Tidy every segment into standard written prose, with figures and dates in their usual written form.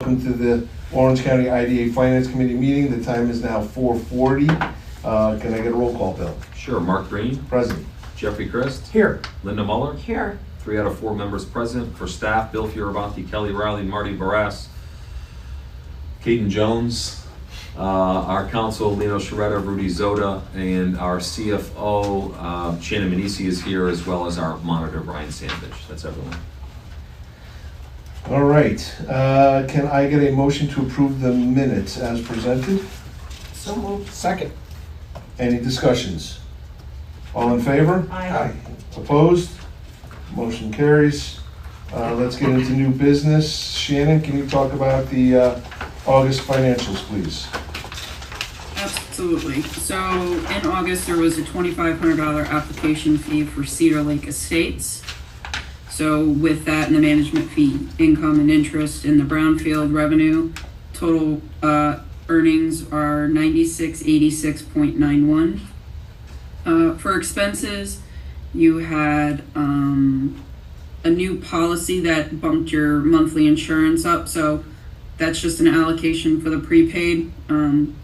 welcome to the Orange County IDA Finance Committee meeting. The time is now 4:40. Can I get a roll call, Bill? Sure. Mark Green. Present. Jeffrey Christ. Here. Linda Muller. Here. 3 out of 4 members present. For staff, Bill Fioravanti, Kelly Riley, Marty Barras, Caden Jones, our counsel, Lino Sharetta, Rudy Zoda, and our CFO, Shannon Manisi is here, as well as our monitor, Brian Sandvich. That's everyone. All right. Can I get a motion to approve the minutes as presented? So moved. Second. Any discussions? All in favor? Aye. Opposed? Motion carries. Let's get into new business. Shannon, can you talk about the August financials, please? Absolutely. So in August, there was a $2,500 application fee for Cedar Lake Estates. So with that and the management fee, income and interest in the brownfield revenue, total earnings are $9686.91. For expenses, you had a new policy that bumped your monthly insurance up. So that's just an allocation for the prepaid. And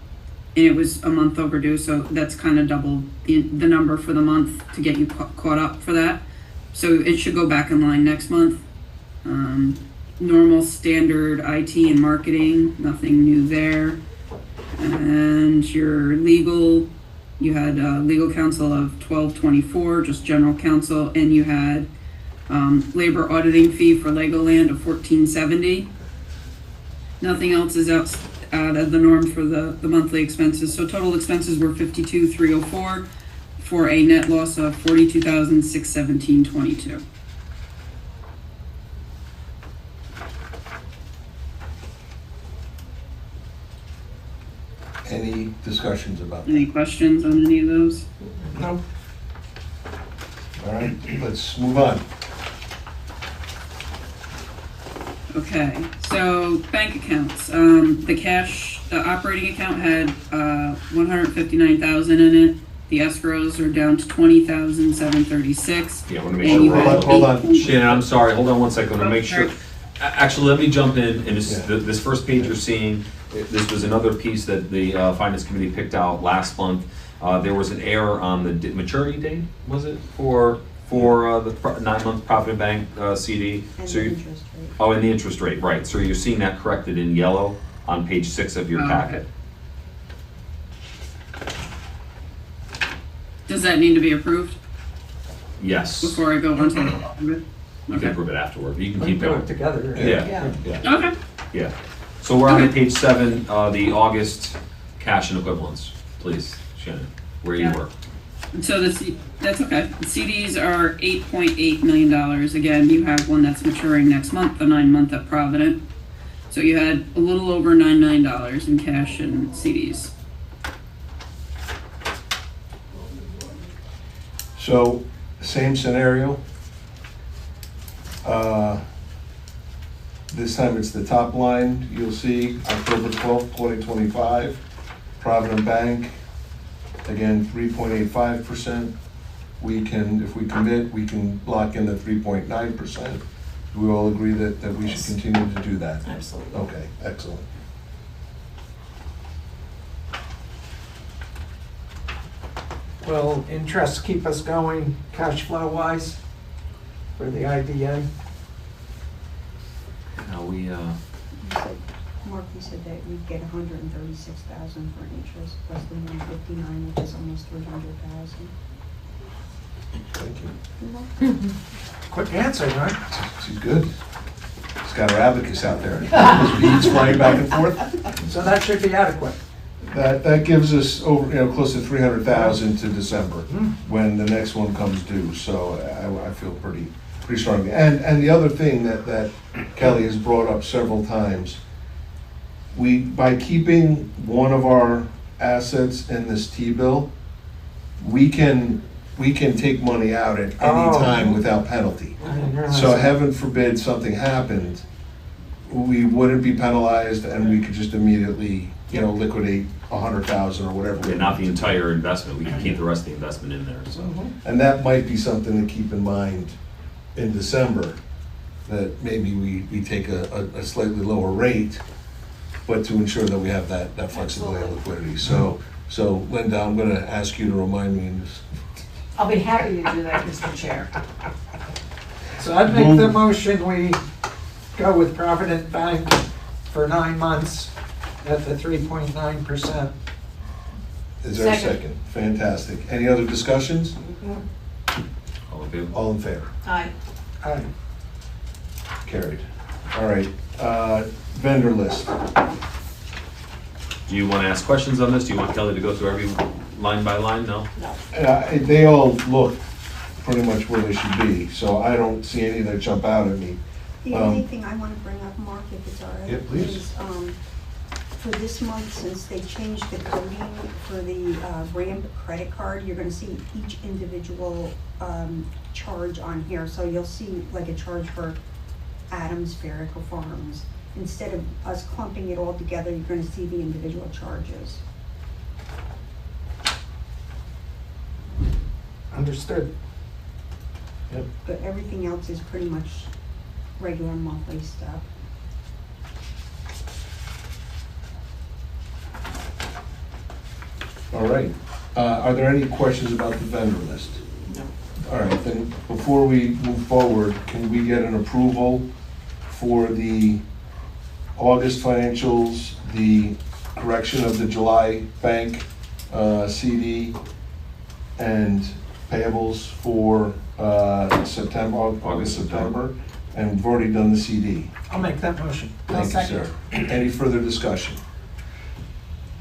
it was a month overdue, so that's kind of double the number for the month to get you caught up for that. So it should go back in line next month. Normal standard IT and marketing, nothing new there. And your legal, you had legal counsel of $1224, just general counsel, and you had labor auditing fee for Legoland of $1470. Nothing else is out of the norm for the monthly expenses. So total expenses were $52,304 for a net loss of $42,617.22. Any discussions about that? Any questions on any of those? No. All right, let's move on. Okay, so bank accounts. The operating account had $159,000 in it. The escrows are down to $20,736. Yeah, I want to make sure. Hold on. Shannon, I'm sorry. Hold on one second. I want to make sure. Sorry. Actually, let me jump in. And Yeah. this first page you're seeing, this was another piece that the Finance Committee picked out last month. There was an error on the maturity date, was it, for the 9-month Provident Bank CD? And So the you- interest rate. Oh, and the interest rate, right. So you're seeing that corrected in yellow on page 6 of your Oh, packet. Does that need to be approved Yes. before I go on to the? You can Okay. approve it afterward. You can We keep do it going. together. Yeah. Yeah. Okay. Yeah. So we're on Okay. page 7, the August cash and equivalents. Please, Shannon, where you Yeah. were. So that's okay. The CDs are $8.8 million. Again, you have one that's maturing next month, the 9-month at Provident. So you had a little over $9 million in cash and CDs. So, same scenario. This time it's the top line. You'll see October 12th, 2025, Provident Bank, again, 3.85%. We can, if we commit, we can lock in the 3.9%. Do we all agree that we should continue to do that? Absolutely. Okay, excellent. Will interest keep us going cash flow wise for the IDA? Now we, You said, Mark, you said that we'd get $136,000 for interest plus the 159, which is almost $300,000. Thank you. Quick answer, right? She's good. She's got her abacus out there. Those beads flying back and forth. So that should be adequate. That gives us over, close to 300,000 to December when the next one comes due. So I feel pretty strongly. And the other thing that Kelly has brought up several times, by keeping one of our assets in this T-bill, we can take money out at any time without penalty. I didn't realize So that. heaven forbid something happened, we wouldn't be penalized and we could just immediately, liquidate 100,000 or whatever. yeah, not the entire investment. We can keep the rest of the investment in there. So And that might be something to keep in mind in December, that maybe we take a slightly lower rate, but to ensure that we have that flexibility and liquidity. So Linda, I'm gonna ask you to remind me in this. I'll be happy to do that, Mr. Chair. So I'd make the motion, we go with Provident Bank for 9 months at the 3.9%. Is there a Second. second? Fantastic. Any other discussions? All in favor? All in favor? Aye. Aye. Carried. All right, vendor list. Do you want to ask questions on this? Do you want Kelly to go through every line by line? No? They all look pretty much where they should be, so I don't see any that jump out at me. The only thing I want to bring up, Mark, if it's all right. Yeah, please. Is, for this month, since they changed the coding for the ramp credit card, you're gonna see each individual charge on here. So you'll see like a charge for Adams Spherical Farms. Instead of us clumping it all together, you're gonna see the individual charges. Understood. But everything else is pretty much regular monthly stuff. All right. Are there any questions about the vendor list? No. All right, then before we move forward, can we get an approval for the August financials, the correction of the July bank CD, and payables for September, August, September? And we've already done the CD. I'll make that motion. Thank you, sir. Any further discussion?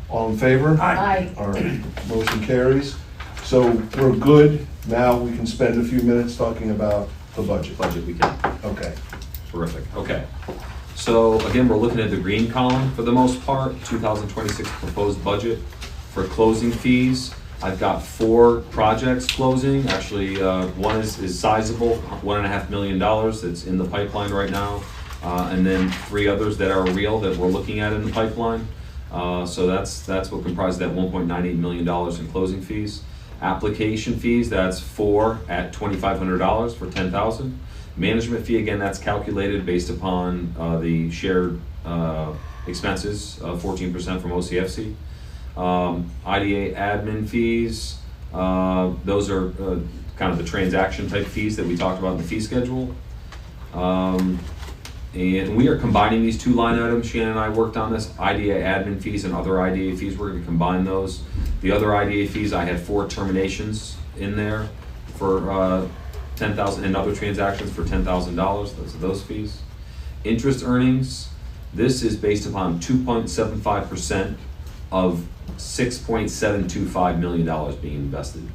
All in favor? Aye. All right, motion carries. So we're good. Now we can spend a few minutes talking about the budget. Budget we can. Okay. Terrific, okay. So again, we're looking at the green column for the most part, 2026 proposed budget. For closing fees, I've got 4 projects closing. Actually, one is sizable, $1.5 million that's in the pipeline right now. And then 3 others that are real that we're looking at in the pipeline. So that's what comprises that $1.98 million in closing fees. Application fees, that's 4 at $2,500 for $10,000. Management fee, again, that's calculated based upon the shared expenses, 14% from OCFC. IDA admin fees, those are kind of the transaction type fees that we talked about in the fee schedule. And we are combining these 2 line items. Shannon and I worked on this, IDA admin fees and other IDA fees. We're gonna combine those. The other IDA fees, I had 4 terminations in there for $10,000 and other transactions for $10,000, those fees. Interest earnings, this is based upon 2.75% of $6.725 million being invested.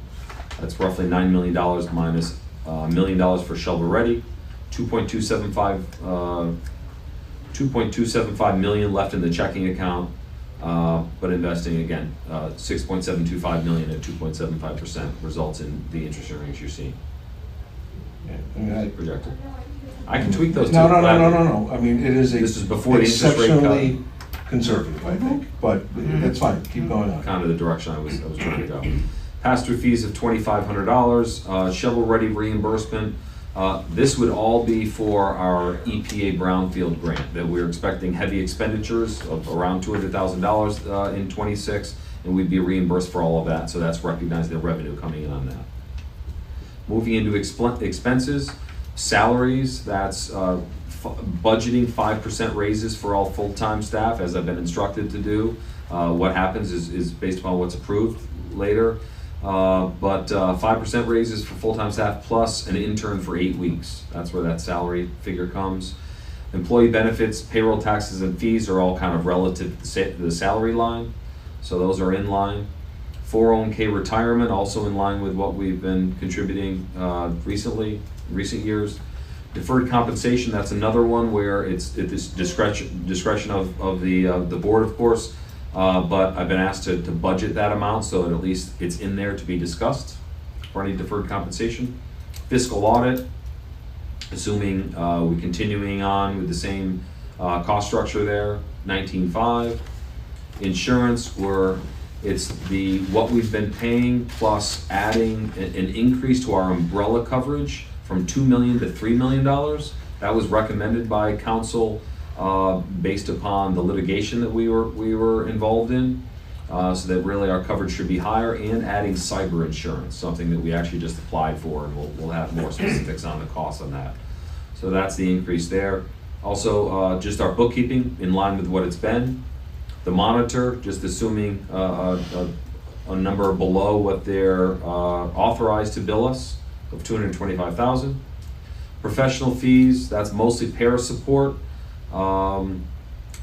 That's roughly $9 million minus $1 million for shovel ready, 2.275 million left in the checking account, but investing again, 6.725 million at 2.75% results in the interest earnings you're seeing. Yeah, I mean, Projected. I can tweak those. No. too. I mean, it is This is before the interest rate cut. exceptionally conservative, I think, but that's fine. Keep going on. Kind of the direction I was trying to go. Pass-through fees of $2,500, shovel-ready reimbursement. This would all be for our EPA brownfield grant that we're expecting heavy expenditures of around $200,000 in '26, and we'd be reimbursed for all of that. So that's recognizing the revenue coming in on that. Moving into expenses, salaries. That's budgeting 5% raises for all full-time staff, as I've been instructed to do. What happens is based upon what's approved later. But 5% raises for full-time staff plus an intern for 8 weeks. That's where that salary figure comes. Employee benefits, payroll taxes, and fees are all kind of relative to the salary line. So those are in line. 401k retirement, also in line with what we've been contributing recent years. Deferred compensation, that's another one where it's discretion of the board, of course. But I've been asked to budget that amount so that at least it's in there to be discussed for any deferred compensation. Fiscal audit, assuming we're continuing on with the same cost structure there, 19.5. Insurance, it's what we've been paying plus adding an increase to our umbrella coverage from $2 million to $3 million. That was recommended by council based upon the litigation that we were involved in. So that really our coverage should be higher, and adding cyber insurance, something that we actually just applied for, and we'll have more specifics on the cost on that. So that's the increase there. Also, just our bookkeeping in line with what it's been. The monitor, just assuming a number below what they're authorized to bill us of $225,000. Professional fees, that's mostly para support.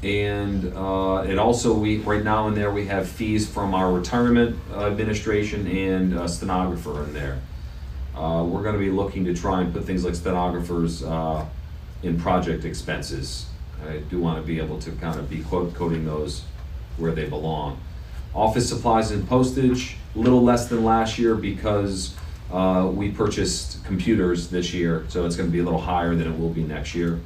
It also, right now in there, we have fees from our retirement administration and a stenographer in there. We're gonna be looking to try and put things like stenographers in project expenses. I do wanna be able to kind of be coding those where they belong. Office supplies and postage, a little less than last year because we purchased computers this year, so it's gonna be a little higher than it will be next year.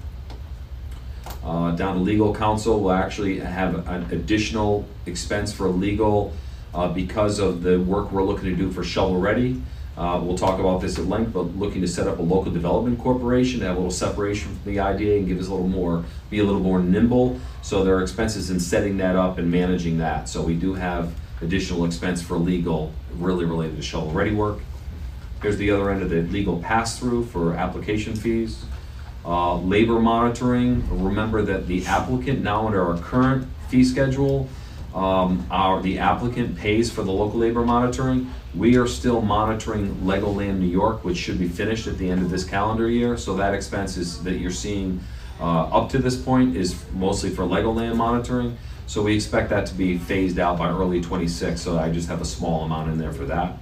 Down to legal counsel, we'll actually have an additional expense for legal because of the work we're looking to do for Shovel Ready. We'll talk about this at length, but looking to set up a local development corporation to have a little separation from the IDA and give us be a little more nimble. So there are expenses in setting that up and managing that. So we do have additional expense for legal really related to Shovel Ready work. Here's the other end of the legal pass-through for application fees. Labor monitoring, remember that the applicant now under our current fee schedule, the applicant pays for the local labor monitoring. We are still monitoring Legoland New York, which should be finished at the end of this calendar year. So that expense that you're seeing up to this point is mostly for Legoland monitoring. So we expect that to be phased out by early 26. So I just have a small amount in there for that.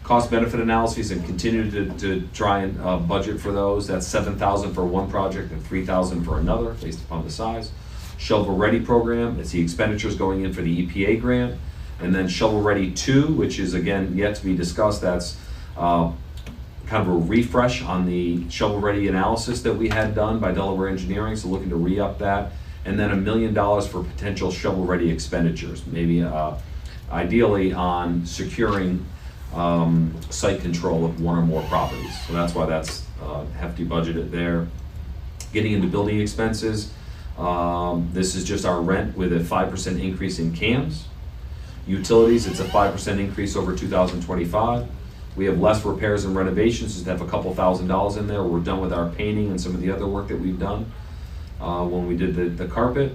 Cost benefit analyses, and continue to try and budget for those. That's $7,000 for one project and $3,000 for another, based upon the size. Shovel Ready program, it's the expenditures going in for the EPA grant. And then Shovel Ready 2, which is again yet to be discussed. That's kind of a refresh on the Shovel Ready analysis that we had done by Delaware Engineering, so looking to re-up that. And then $1 million for potential Shovel Ready expenditures, maybe ideally on securing site control of one or more properties. So that's why that's hefty budgeted there. Getting into building expenses, this is just our rent with a 5% increase in CAMs. Utilities, it's a 5% increase over 2025. We have less repairs and renovations, just have a couple $1,000s in there. We're done with our painting and some of the other work that we've done when we did the carpet.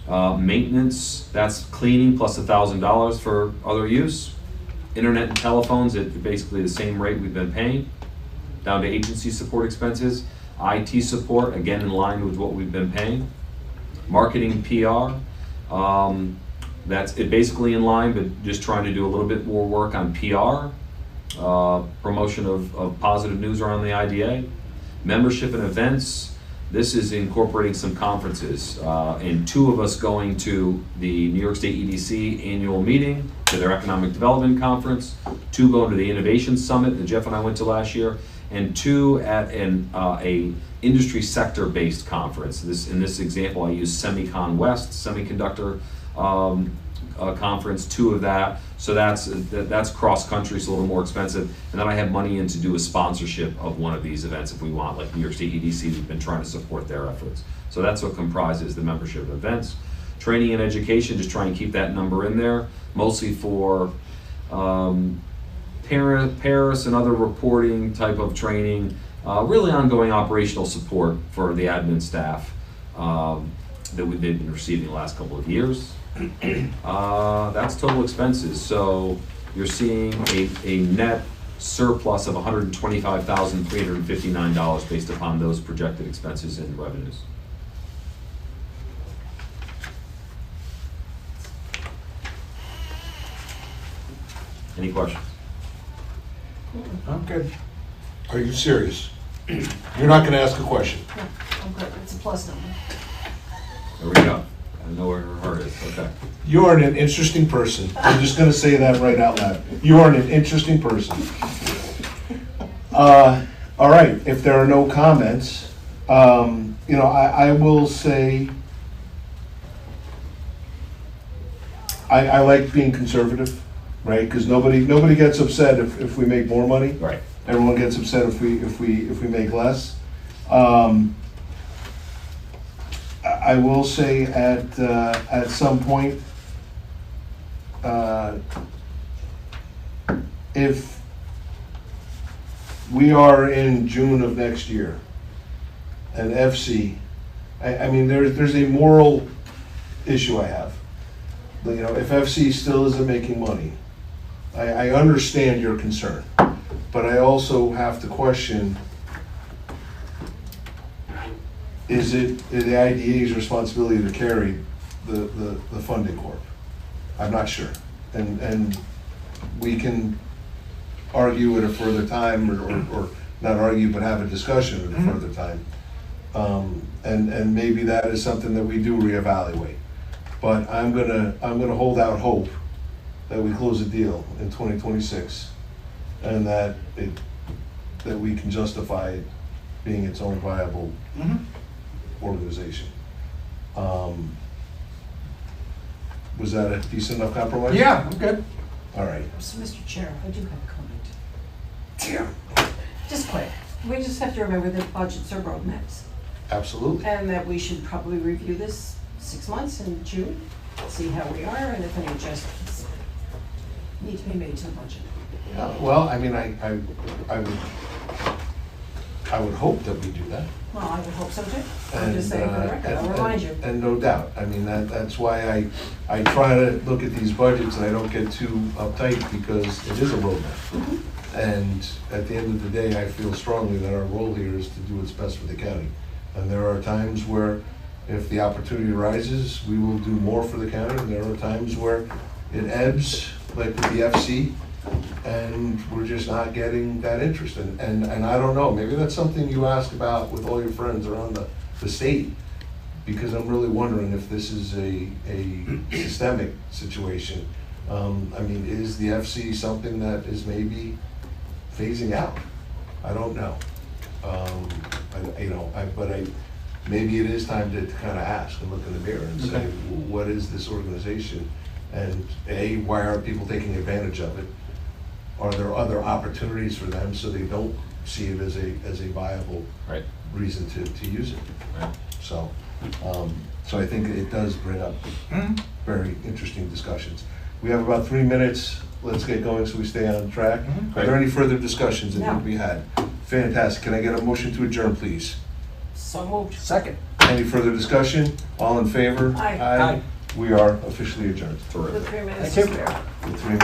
Maintenance, that's cleaning plus $1,000 for other use. Internet and telephones at basically the same rate we've been paying. Down to agency support expenses. IT support, again in line with what we've been paying. Marketing PR, that's it basically in line, but just trying to do a little bit more work on PR. Promotion of positive news around the IDA. Membership and events, this is incorporating some conferences, and 2 of us going to the New York State EDC annual meeting, to their Economic Development Conference, 2 going to the Innovation Summit that Jeff and I went to last year, and 2 at a industry sector-based conference. In this example, I use Semicon West, semiconductor conference, 2 of that. So that's cross-country, so a little more expensive. And then I have money in to do a sponsorship of one of these events if we want, like New York State EDC, we've been trying to support their efforts. So that's what comprises the membership events. Training and education, just try and keep that number in there, mostly for Paris and other reporting type of training, really ongoing operational support for the admin staff that they've been receiving the last couple of years. That's total expenses. So you're seeing a net surplus of $125,359 based upon those projected expenses and revenues. Any questions? I'm good. Are you serious? You're not gonna ask a question? No, I'm good, it's a plus number. There we go. I know where her heart is. Okay. You are an interesting person. I'm just gonna say that right out loud. You are an interesting person. All right, if there are no comments, I will say, I like being conservative, right? Because nobody gets upset if we make more money. Right. Everyone gets upset if we make less. I will say at some point, if we are in June of next year, and FC, I mean, there's a moral issue I have. You know, if FC still isn't making money, I understand your concern, but I also have to question, is it the IDA's responsibility to carry the funding corp? I'm not sure. And we can argue at a further time, or not argue, but have a discussion at a further time. And maybe that is something that we do reevaluate. But I'm gonna hold out hope that we close a deal in 2026, and that we can justify it being its own viable organization. Was that a decent enough compromise? Yeah, I'm good. All right. So, Mr. Chair, I do have a comment. Yeah. Just quick, we just have to remember that budgets are roadmaps, Absolutely. and that we should probably review this 6 months in June, see how we are, and if any adjustments need to be made to the budget. Well, I mean, I would hope that we do that. Well, I would hope so too. I'm just saying for the record, I'll remind you. And no doubt, I mean, that's why I try to look at these budgets and I don't get too uptight, because it is a roadmap. And at the end of the day, I feel strongly that our role here is to do what's best for the county. And there are times where, if the opportunity arises, we will do more for the county. And there are times where it ebbs, like with the FC, and we're just not getting that interest. And I don't know, maybe that's something you ask about with all your friends around the state, because I'm really wondering if this is a systemic situation. I mean, is the FC something that is maybe phasing out? I don't know. Maybe it is time to kind of ask and look in the mirror and say, Okay. what is this organization? And why aren't people taking advantage of it? Are there other opportunities for them so they don't see it as a viable Right. reason to use it? Right. So I think it does bring up very interesting discussions. We have about 3 minutes. Let's get going so we stay on track. Are there any further discussions that need to be had? Fantastic. Can I get a motion to adjourn, please? So moved. Second. Any further discussion? All in favor? Aye. Aye. We are officially adjourned. The Terrific. 3 minutes Thank is you. there. The 3 minutes.